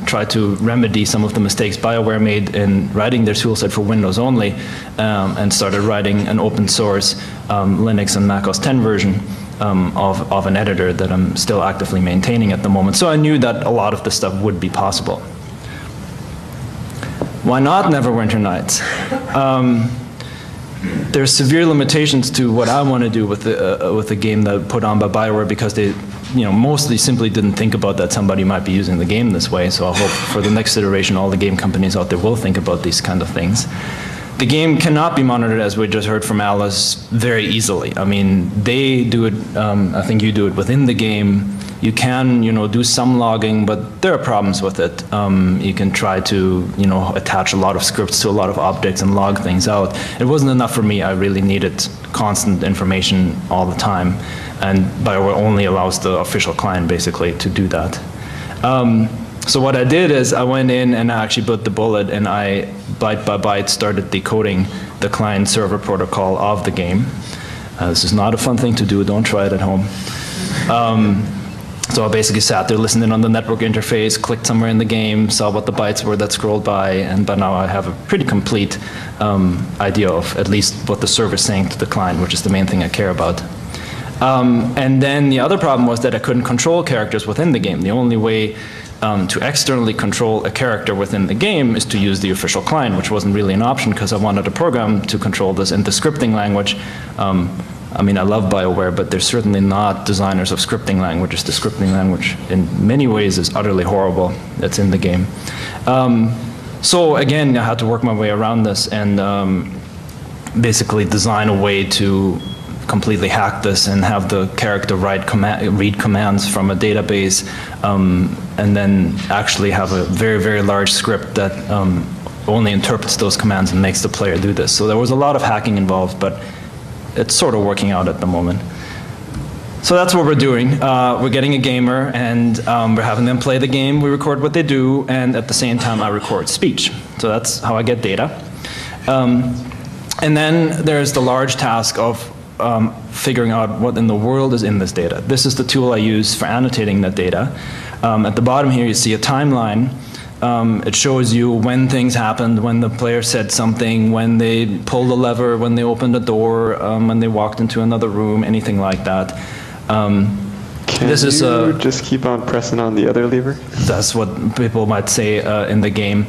tried to remedy some of the mistakes BioWare made in writing their toolset for Windows only, and started writing an open source Linux and Mac OS X version of an editor that I'm still actively maintaining at the moment. So I knew that a lot of this stuff would be possible. Why not Neverwinter Nights? There's severe limitations to what I want to do with the game that put on by BioWare, because they, you know, mostly simply didn't think about that somebody might be using the game this way. So I hope for the next iteration, all the game companies out there will think about these kind of things. The game cannot be monitored, as we just heard from Alice, very easily. I mean, they do it. I think you do it within the game. You can, you know, do some logging, but there are problems with it. You can try to, you know, attach a lot of scripts to a lot of objects and log things out. It wasn't enough for me. I really needed constant information all the time, and BioWare only allows the official client basically to do that. So what I did is I went in and I actually bit the bullet, and I byte by byte started decoding the client server protocol of the game. This is not a fun thing to do. Don't try it at home. So I basically sat there, listened in on the network interface, clicked somewhere in the game, saw what the bytes were that scrolled by, and by now I have a pretty complete idea of at least what the server's saying to the client, which is the main thing I care about. And then the other problem was that I couldn't control characters within the game. The only way to externally control a character within the game is to use the official client, which wasn't really an option because I wanted a program to control this in the scripting language. I mean, I love BioWare, but they're certainly not designers of scripting languages. The scripting language, in many ways, is utterly horrible. That's in the game. So again, I had to work my way around this and basically design a way to completely hack this and have the character read commands from a database, and then actually have a very, very large script that only interprets those commands and makes the player do this. So there was a lot of hacking involved, but it's sort of working out at the moment. So that's what we're doing. We're getting a gamer, and we're having them play the game. We record what they do, and at the same time, I record speech. So that's how I get data. And then there's the large task of figuring out what in the world is in this data. This is the tool I use for annotating that data. At the bottom here, you see a timeline. It shows you when things happened, when the player said something, when they pulled a lever, when they opened a door, when they walked into another room, anything like that. Can you just keep on pressing on the other lever? That's what people might say in the game.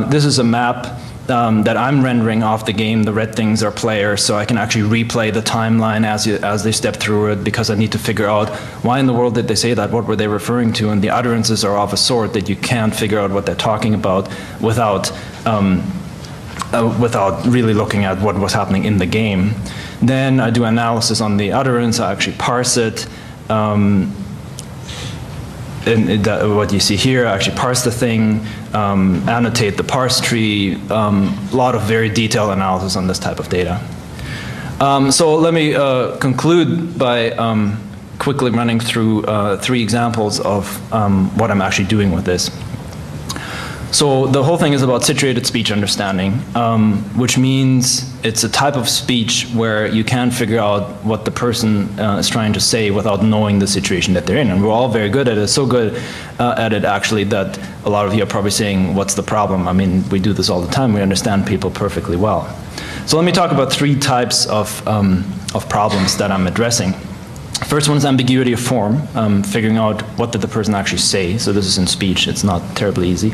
This is a map that I'm rendering off the game. The red things are players, so I can actually replay the timeline as they step through it, because I need to figure out why in the world did they say that, what were they referring to, and the utterances are of a sort that you can't figure out what they're talking about without really looking at what was happening in the game. Then I do analysis on the utterance. I actually parse it. What you see here, I actually parse the thing, annotate the parse tree, a lot of very detailed analysis on this type of data. So let me conclude by quickly running through 3 examples of what I'm actually doing with this. So the whole thing is about situated speech understanding, which means it's a type of speech where you can figure out what the person is trying to say without knowing the situation that they're in. And we're all very good at it, so good at it actually that a lot of you are probably saying, what's the problem? I mean, we do this all the time. We understand people perfectly well. So let me talk about 3 types of problems that I'm addressing. First one is ambiguity of form, figuring out what did the person actually say. So this is in speech, it's not terribly easy.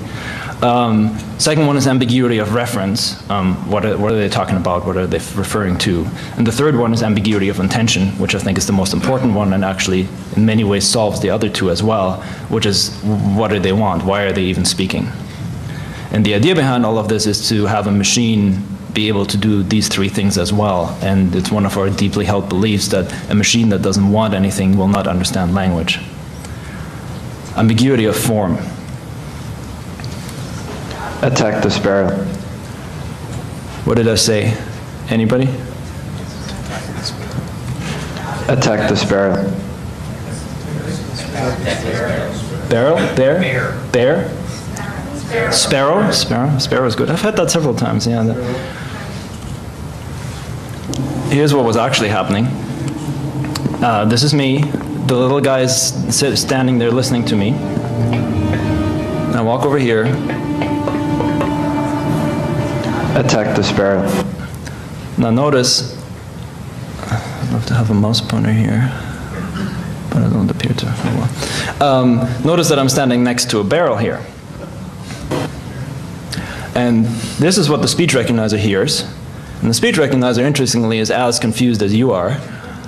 Second one is ambiguity of reference. What are they talking about? What are they referring to? And the third one is ambiguity of intention, which I think is the most important one and actually in many ways solves the other 2 as well, which is what do they want? Why are they even speaking? And the idea behind all of this is to have a machine be able to do these 3 things as well. And it's one of our deeply held beliefs that a machine that doesn't want anything will not understand language. Ambiguity of form. Attack the sparrow. What did I say? Anybody? Attack the sparrow. Barrel? Bear? Bear? Sparrow? Sparrow? Sparrow is good. I've had that several times, yeah. Here's what was actually happening. This is me. The little guy is standing there listening to me. I walk over here. Attack the sparrow. Now notice, I'd love to have a mouse pointer here, but I don't appear to. Notice that I'm standing next to a barrel here. And this is what the speech recognizer hears. And the speech recognizer, interestingly, is as confused as you are.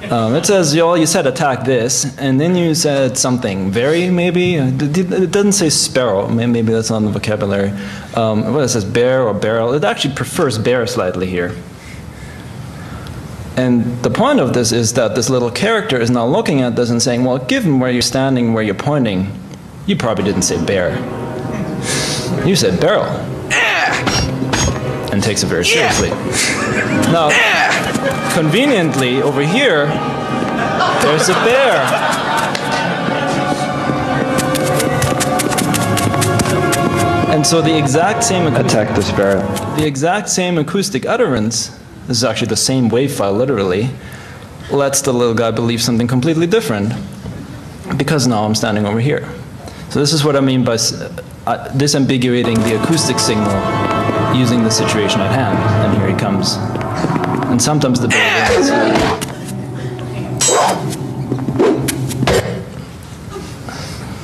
It says, you said attack this, and then you said something, very maybe? It doesn't say sparrow, maybe that's not in the vocabulary. Well, it says bear or barrel. It actually prefers bear slightly here. And the point of this is that this little character is now looking at this and saying, well, given where you're standing, where you're pointing, you probably didn't say bear. You said barrel. And takes it very seriously. Now, conveniently, over here, there's a bear. And so the exact same attack the sparrow. The exact same acoustic utterance, this is actually the same wave file literally, lets the little guy believe something completely different because now I'm standing over here. So this is what I mean by disambiguating the acoustic signal using the situation at hand. And here he comes. And sometimes the bear wins.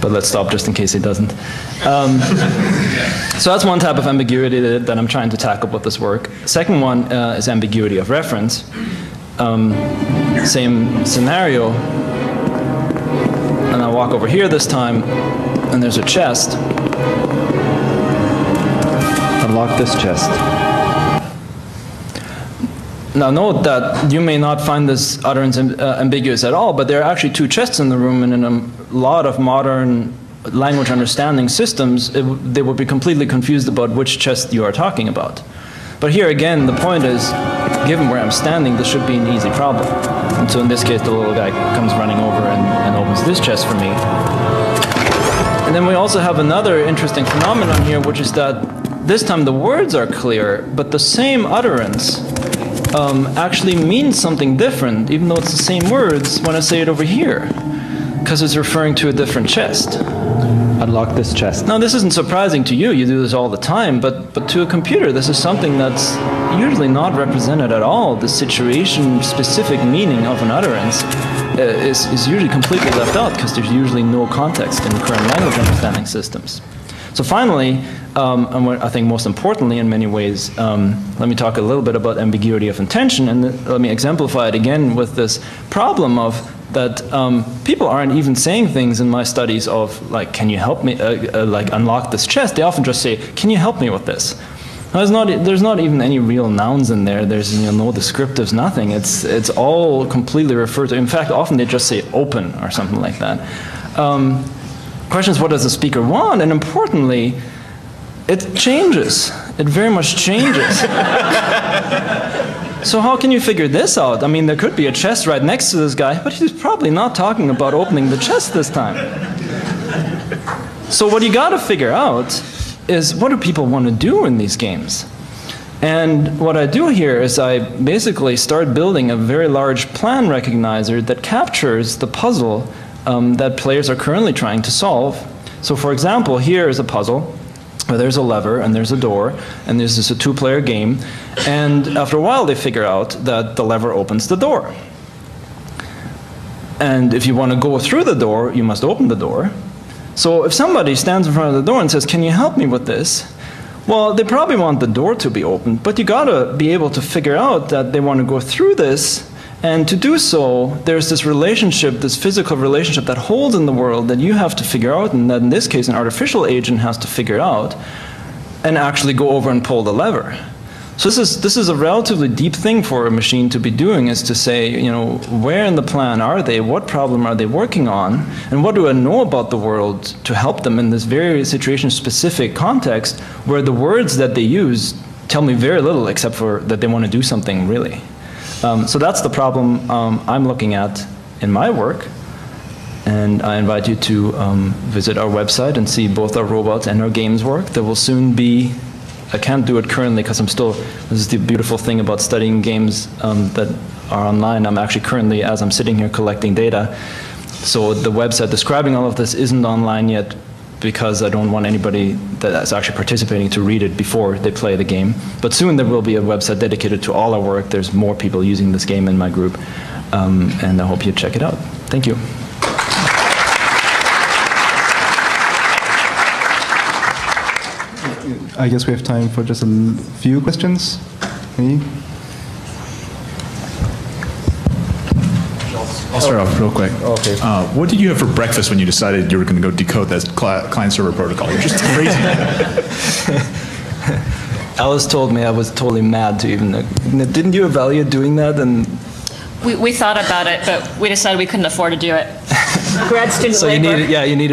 but let's stop just in case it doesn't. So that's one type of ambiguity that I'm trying to tackle with this work. Second one is ambiguity of reference. Same scenario, and I'll walk over here this time, and there's a chest. Unlock this chest. Now note that you may not find this utterance ambiguous at all, but there are actually two chests in the room, and in a lot of modern language understanding systems, they would be completely confused about which chest you are talking about. But here again, the point is, given where I'm standing, this should be an easy problem. And so in this case, the little guy comes running over and opens this chest for me. And then we also have another interesting phenomenon here, which is that this time the words are clear, but the same utterance actually means something different, even though it's the same words when I say it over here, because it's referring to a different chest. Unlock this chest. Now, this isn't surprising to you. You do this all the time, but to a computer, this is something that's usually not represented at all. The situation-specific meaning of an utterance is usually completely left out because there's usually no context in current language understanding systems. So finally, and what I think most importantly in many ways, let me talk a little bit about ambiguity of intention, and let me exemplify it again with this problem of that people aren't even saying things in my studies of like, can you help me, like unlock this chest? They often just say, can you help me with this? There's not even any real nouns in there. There's no descriptives, nothing. It's all completely referred to. In fact, often they just say open or something like that. Question is, what does the speaker want? And importantly, it changes. It very much changes. So how can you figure this out? I mean, there could be a chest right next to this guy, but he's probably not talking about opening the chest this time. So what you got to figure out is, what do people want to do in these games? And what I do here is I basically start building a very large plan recognizer that captures the puzzle that players are currently trying to solve. So for example, here is a puzzle where there's a lever and there's a door, and this is a two-player game, and after a while they figure out that the lever opens the door. And if you want to go through the door, you must open the door. So if somebody stands in front of the door and says, can you help me with this? Well, they probably want the door to be opened, but you gotta be able to figure out that they want to go through this, and to do so, there's this relationship, this physical relationship that holds in the world that you have to figure out, and that in this case an artificial agent has to figure out, and actually go over and pull the lever. So this is a relatively deep thing for a machine to be doing, is to say, where in the plan are they, what problem are they working on, and what do I know about the world to help them in this very situation-specific context where the words that they use tell me very little except for that they want to do something really. So that's the problem I'm looking at in my work, and I invite you to visit our website and see both our robots and our games work. There will soon be, I can't do it currently because this is the beautiful thing about studying games that are online. I'm actually currently, as I'm sitting here, collecting data. So the website describing all of this isn't online yet, because I don't want anybody that's actually participating to read it before they play the game. But soon there will be a website dedicated to all our work. There's more people using this game in my group, and I hope you check it out. Thank you. I guess we have time for just a few questions. Maybe? I'll start off real quick. Okay. What did you have for breakfast when you decided you were going to go decode that client-server protocol? You're just crazy. Alice told me I was totally mad to even. Didn't you evaluate doing that? And we thought about it, but we decided we couldn't afford to do it. Grad student so labor. you need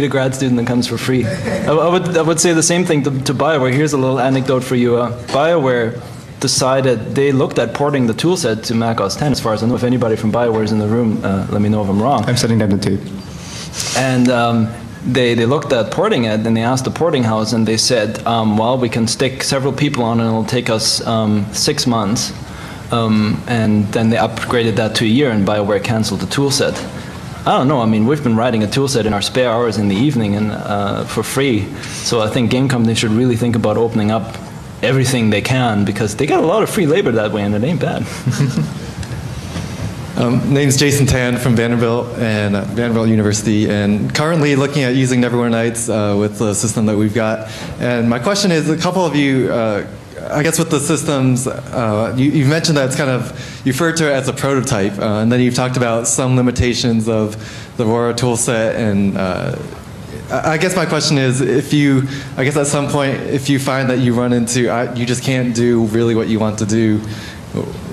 a grad student that comes for free. I would say the same thing to BioWare. Here's a little anecdote for you. BioWare decided, they looked at porting the toolset to Mac OS X, as far as I know. If anybody from BioWare is in the room, let me know if I'm wrong. I'm setting down the tape. And they looked at porting it, and they asked the porting house, and they said, well, we can stick several people on, and it'll take us 6 months. And then they upgraded that to a year, and BioWare canceled the toolset. I don't know. I mean, we've been writing a toolset in our spare hours in the evening and for free. So I think game companies should really think about opening up everything they can, because they got a lot of free labor that way, and it ain't bad. Name's Jason Tan from Vanderbilt and Vanderbilt University, and currently looking at using Neverwinter Nights with the system that we've got. And my question is, a couple of you, I guess with the systems, you've mentioned that it's kind of, you referred to it as a prototype, and then you've talked about some limitations of the Aurora toolset, and I guess my question is, I guess at some point, if you find that you run into, you just can't do really what you want to do,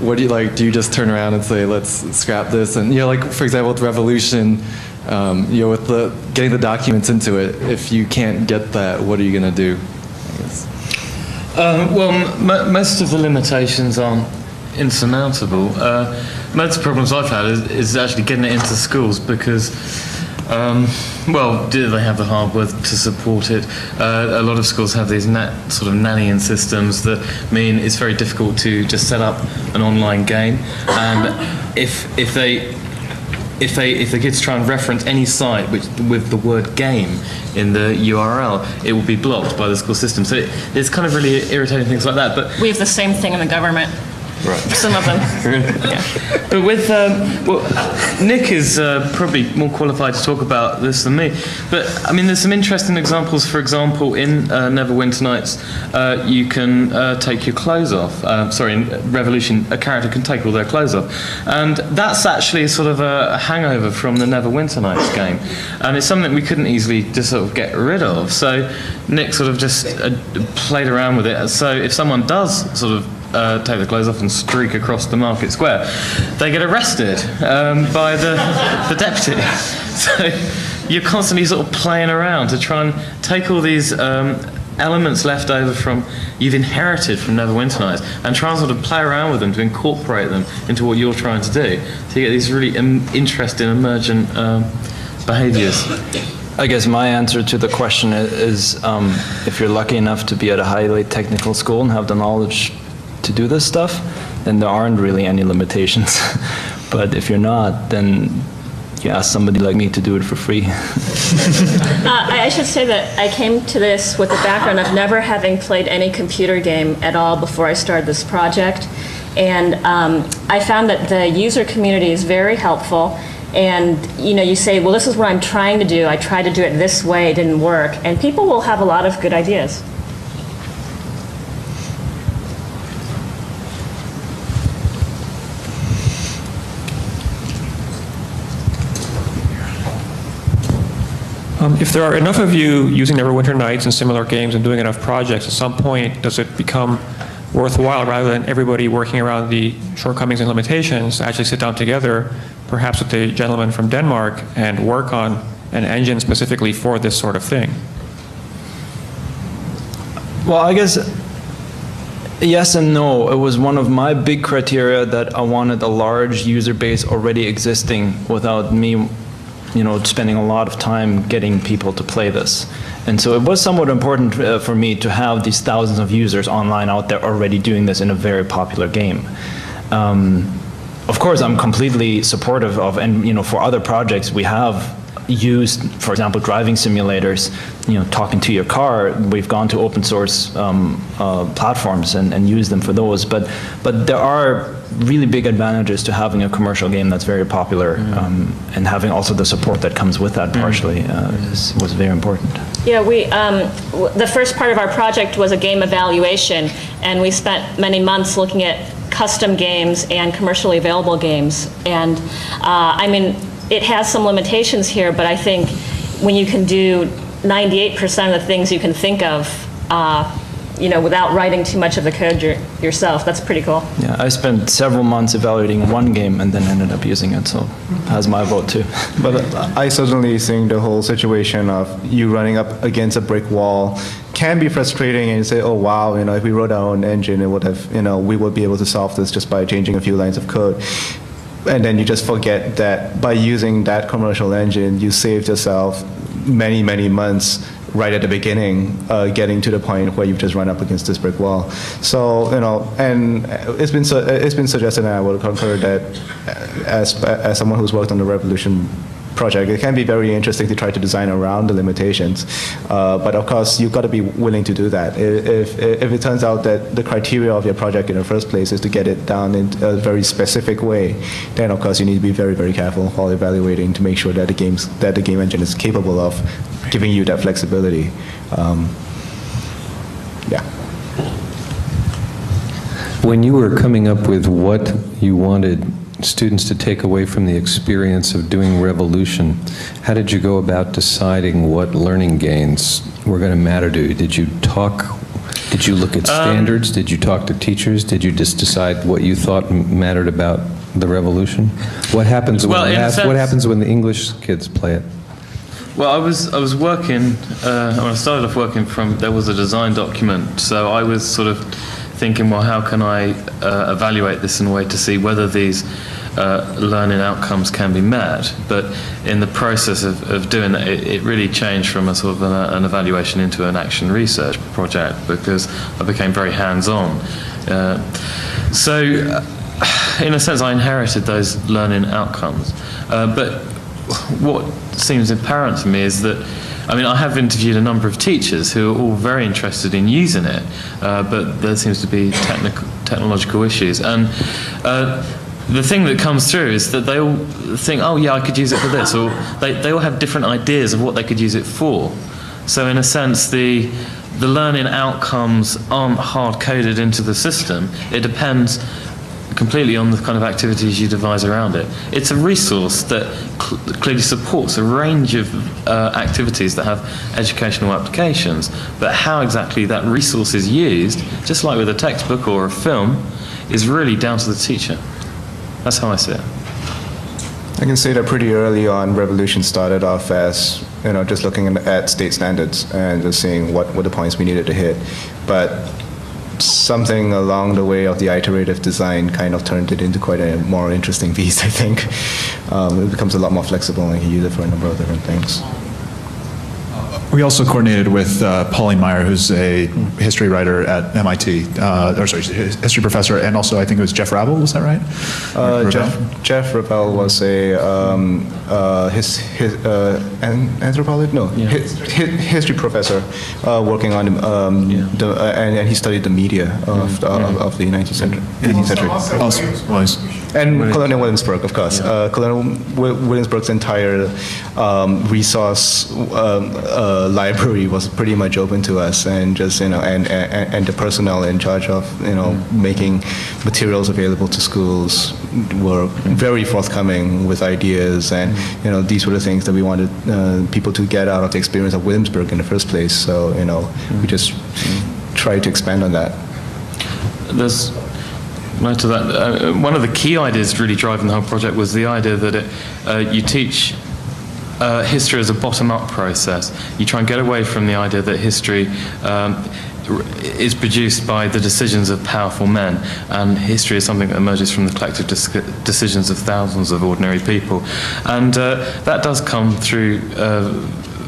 what do you like? Do you just turn around and say, let's scrap this? And like for example, with Revolution, with getting the documents into it, if you can't get that, what are you going to do? I guess. Well, most of the limitations aren't insurmountable. Most of the problems I've had is actually getting it into schools because, do they have the hardware to support it? A lot of schools have these sort of nannying systems that mean it's very difficult to just set up an online game, and if the kids try and reference any site with the word game in the URL, it will be blocked by the school system. So it's kind of really irritating things like that. But we have the same thing in the government. Right. Some of them. Yeah. But with, Nick is probably more qualified to talk about this than me. But I mean, there's some interesting examples. For example, in Neverwinter Nights, you can take your clothes off. In Revolution, a character can take all their clothes off, and that's actually sort of a hangover from the Neverwinter Nights game, and it's something we couldn't easily just sort of get rid of. So Nick sort of just played around with it. So if someone does sort of take the clothes off and streak across the market square, they get arrested by the deputy. So you're constantly sort of playing around to try and take all these elements left over from you've inherited from Neverwinter Nights and try and sort of play around with them to incorporate them into what you're trying to do. So you get these really interesting emergent behaviors. I guess my answer to the question is if you're lucky enough to be at a highly technical school and have the knowledge to do this stuff, then there aren't really any limitations. But if you're not, then you ask somebody like me to do it for free. I should say that I came to this with the background of never having played any computer game at all before I started this project. And I found that the user community is very helpful. And you say, well, this is what I'm trying to do. I tried to do it this way, it didn't work. And people will have a lot of good ideas. If there are enough of you using Neverwinter Nights and similar games and doing enough projects, at some point does it become worthwhile, rather than everybody working around the shortcomings and limitations, to actually sit down together, perhaps with the gentleman from Denmark, and work on an engine specifically for this sort of thing? Well, I guess yes and no. It was one of my big criteria that I wanted a large user base already existing without me spending a lot of time getting people to play this. And so it was somewhat important for me to have these thousands of users online out there already doing this in a very popular game. Of course, I'm completely supportive of, and for other projects we have used, for example, driving simulators, talking to your car. We've gone to open source platforms and used them for those. But there are really big advantages to having a commercial game that's very popular, and having also the support that comes with that partially was very important. Yeah, the first part of our project was a game evaluation, and we spent many months looking at custom games and commercially available games. And I mean, it has some limitations here, but I think when you can do 98% of the things you can think of, without writing too much of the code yourself, that's pretty cool. Yeah, I spent several months evaluating one game and then ended up using it, so it has my vote too. But I certainly think the whole situation of you running up against a brick wall can be frustrating, and you say, oh wow, if we wrote our own engine, it would have, we would be able to solve this just by changing a few lines of code. And then you just forget that by using that commercial engine, you saved yourself many, many months right at the beginning, getting to the point where you've just run up against this brick wall. So, and it's been suggested, and I will concur that as someone who's worked on the Revolution project. It can be very interesting to try to design around the limitations, but of course you've got to be willing to do that. If it turns out that the criteria of your project in the first place is to get it done in a very specific way, then of course you need to be very, very careful while evaluating to make sure that the game engine is capable of giving you that flexibility. Yeah. When you were coming up with what you wanted students to take away from the experience of doing Revolution, how did you go about deciding what learning gains were going to matter to you? Did you look at standards? Did you talk to teachers? Did you just decide what you thought mattered about the Revolution? What happens when the English kids play it? Well, I was working, when I started off working there was a design document, so I was sort of thinking, well, how can I evaluate this in a way to see whether these learning outcomes can be met? But in the process of doing that, it really changed from a sort of an evaluation into an action research project, because I became very hands-on. So, in a sense, I inherited those learning outcomes. But what seems apparent to me is that, I mean, I have interviewed a number of teachers who are all very interested in using it, but there seems to be technological issues. And the thing that comes through is that they all think, oh yeah, I could use it for this, or they all have different ideas of what they could use it for. So in a sense, the learning outcomes aren't hard-coded into the system. It depends completely on the kind of activities you devise around it. It's a resource that clearly supports a range of activities that have educational applications, but how exactly that resource is used, just like with a textbook or a film, is really down to the teacher. That's how I see it. I can say that pretty early on, Revolution started off as, just looking at state standards and just seeing what were the points we needed to hit. But something along the way of the iterative design kind of turned it into quite a more interesting beast, I think. It becomes a lot more flexible and you can use it for a number of different things. We also coordinated with Pauline Meyer, who's a history writer at MIT, history professor, and also I think it was Jeff Rabel, was that right? Jeff Rabel was a anthropologist? No, history professor working on and he studied the media of the 18th century. And Colonial Williamsburg, of course. Colonial Williamsburg's entire resource library was pretty much open to us, and just and the personnel in charge of making materials available to schools were very forthcoming with ideas, and these were the things that we wanted people to get out of the experience of Williamsburg in the first place. So we just tried to expand on that. There's much of that. One of the key ideas really driving the whole project was the idea that you teach history as a bottom-up process. You try and get away from the idea that history is produced by the decisions of powerful men, and history is something that emerges from the collective decisions of thousands of ordinary people. And that does come through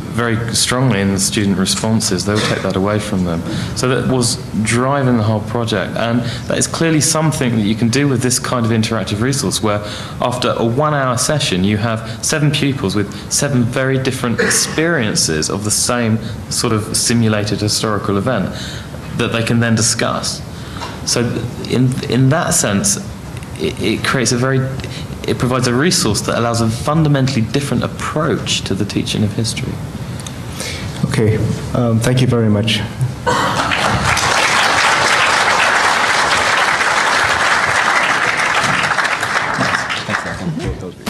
very strongly in the student responses. They will take that away from them. So that was driving the whole project, and that is clearly something that you can do with this kind of interactive resource, where after a 1-hour session you have 7 pupils with 7 very different experiences of the same sort of simulated historical event that they can then discuss. So in that sense, it creates it provides a resource that allows a fundamentally different approach to the teaching of history. Okay, thank you very much. Thanks.